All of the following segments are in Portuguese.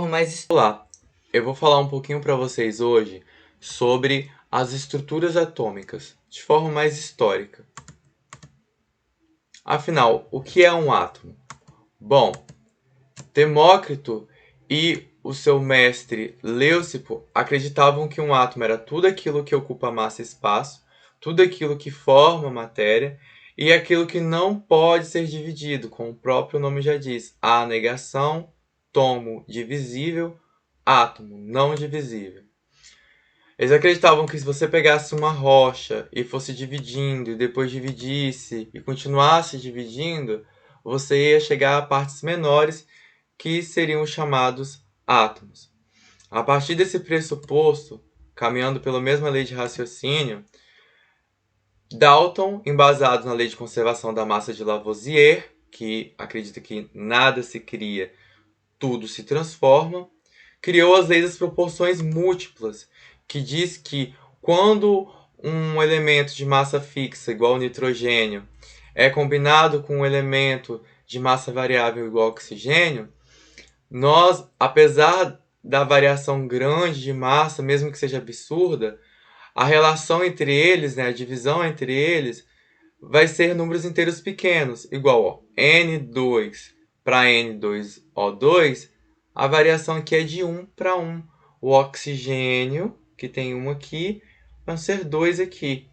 mais... Olá, eu vou falar um pouquinho para vocês hoje sobre as estruturas atômicas, de forma mais histórica. Afinal, o que é um átomo? Bom, Demócrito e o seu mestre Leucipo acreditavam que um átomo era tudo aquilo que ocupa massa e espaço, tudo aquilo que forma matéria e aquilo que não pode ser dividido, como o próprio nome já diz, a negação, tomo divisível, átomo não divisível. Eles acreditavam que se você pegasse uma rocha e fosse dividindo, e depois dividisse e continuasse dividindo, você ia chegar a partes menores que seriam chamados átomos. A partir desse pressuposto, caminhando pela mesma lei de raciocínio, Dalton, embasado na lei de conservação da massa de Lavoisier, que acredita que nada se cria, tudo se transforma, criou as leis das proporções múltiplas, que diz que quando um elemento de massa fixa igual ao nitrogênio é combinado com um elemento de massa variável igual ao oxigênio, nós, apesar da variação grande de massa, mesmo que seja absurda, a relação entre eles, a divisão entre eles, vai ser números inteiros pequenos, igual N2 para N2O2, a variação aqui é de 1 para 1. O oxigênio, que tem 1 aqui, vai ser 2 aqui.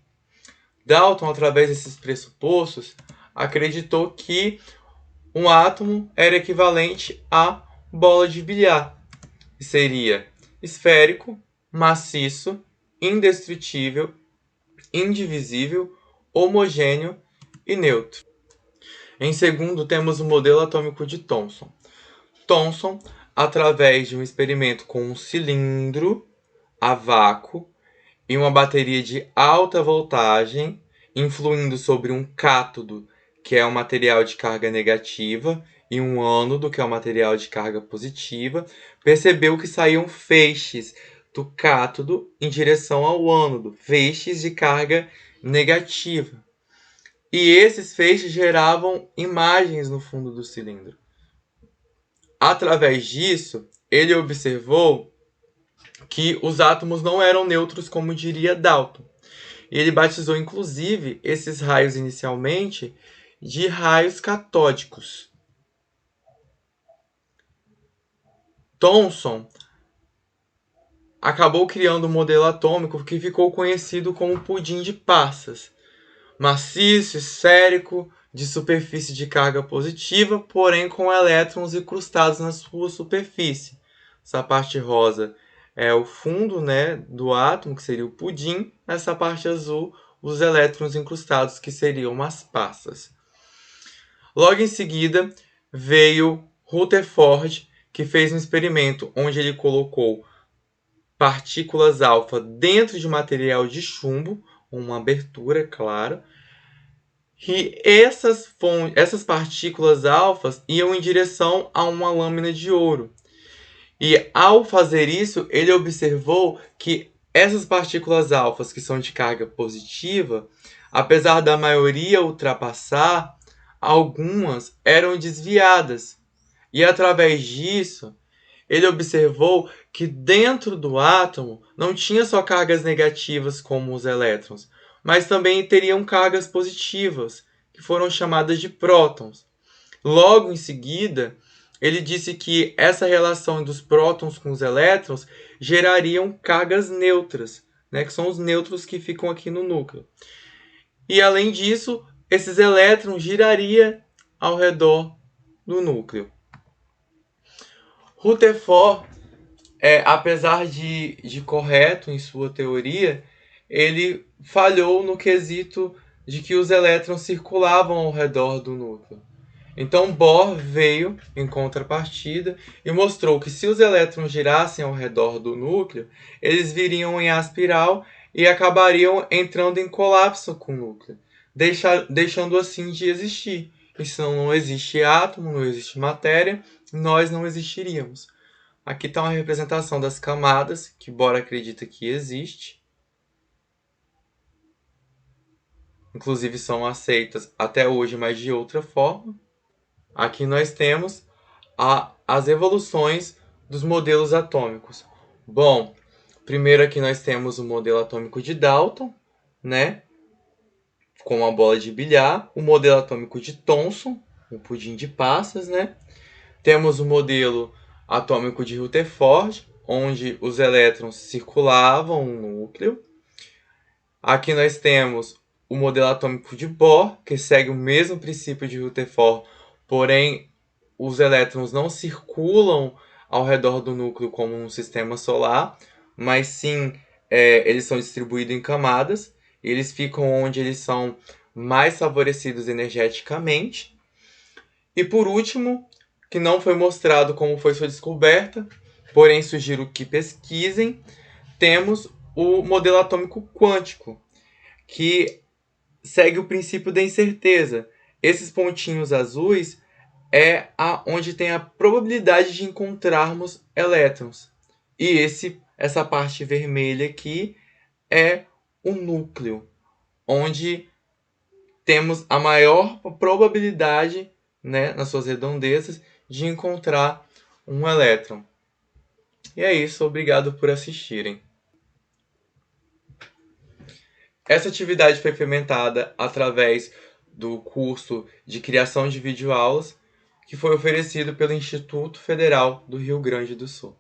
Dalton, através desses pressupostos, acreditou que um átomo era equivalente a bola de bilhar. Seria esférico, maciço, indestrutível, indivisível, homogêneo e neutro. Em segundo, temos o modelo atômico de Thomson. Thomson, através de um experimento com um cilindro a vácuo e uma bateria de alta voltagem, influindo sobre um cátodo, que é um material de carga negativa, e um ânodo, que é um material de carga positiva, percebeu que saíam feixes do cátodo em direção ao ânodo, feixes de carga negativa. E esses feixes geravam imagens no fundo do cilindro. Através disso, ele observou que os átomos não eram neutros, como diria Dalton. E ele batizou, inclusive, esses raios inicialmente de raios catódicos. Thomson acabou criando um modelo atômico que ficou conhecido como pudim de passas. Maciço, esférico, de superfície de carga positiva, porém com elétrons incrustados na sua superfície. Essa parte rosa é o fundo, do átomo, que seria o pudim. Essa parte azul, os elétrons incrustados, que seriam as passas. Logo em seguida, veio Rutherford, que fez um experimento onde ele colocou partículas alfa dentro de material de chumbo, uma abertura, claro, e essas partículas alfas iam em direção a uma lâmina de ouro. E ao fazer isso, ele observou que essas partículas alfas, que são de carga positiva, apesar da maioria ultrapassar, algumas eram desviadas. E através disso, ele observou que dentro do átomo não tinha só cargas negativas como os elétrons, mas também teriam cargas positivas, que foram chamadas de prótons. Logo em seguida, ele disse que essa relação dos prótons com os elétrons gerariam cargas neutras, que são os nêutrons que ficam aqui no núcleo. E além disso, esses elétrons girariam ao redor do núcleo. Rutherford, apesar de correto em sua teoria, ele falhou no quesito de que os elétrons circulavam ao redor do núcleo. Então Bohr veio em contrapartida e mostrou que se os elétrons girassem ao redor do núcleo, eles viriam em espiral e acabariam entrando em colapso com o núcleo, deixando assim de existir. E se não existe átomo, não existe matéria, nós não existiríamos. Aqui está uma representação das camadas, que Bohr acredita que existe. Inclusive são aceitas até hoje, mas de outra forma. Aqui nós temos as evoluções dos modelos atômicos. Bom, primeiro aqui nós temos o modelo atômico de Dalton, né? Com a bola de bilhar. O modelo atômico de Thomson, o pudim de passas, né? Temos o modelo atômico de Rutherford, onde os elétrons circulavam no núcleo. Aqui nós temos o modelo atômico de Bohr, que segue o mesmo princípio de Rutherford, porém os elétrons não circulam ao redor do núcleo como um sistema solar, mas sim eles são distribuídos em camadas, e eles ficam onde eles são mais favorecidos energeticamente. E por último, que não foi mostrado como foi sua descoberta, porém sugiro que pesquisem, temos o modelo atômico quântico, que segue o princípio da incerteza. Esses pontinhos azuis é onde tem a probabilidade de encontrarmos elétrons. E essa parte vermelha aqui é o núcleo, onde temos a maior probabilidade, né, nas suas redondezas, de encontrar um elétron. E é isso, obrigado por assistirem. Essa atividade foi implementada através do curso de criação de videoaulas, que foi oferecido pelo Instituto Federal do Rio Grande do Sul.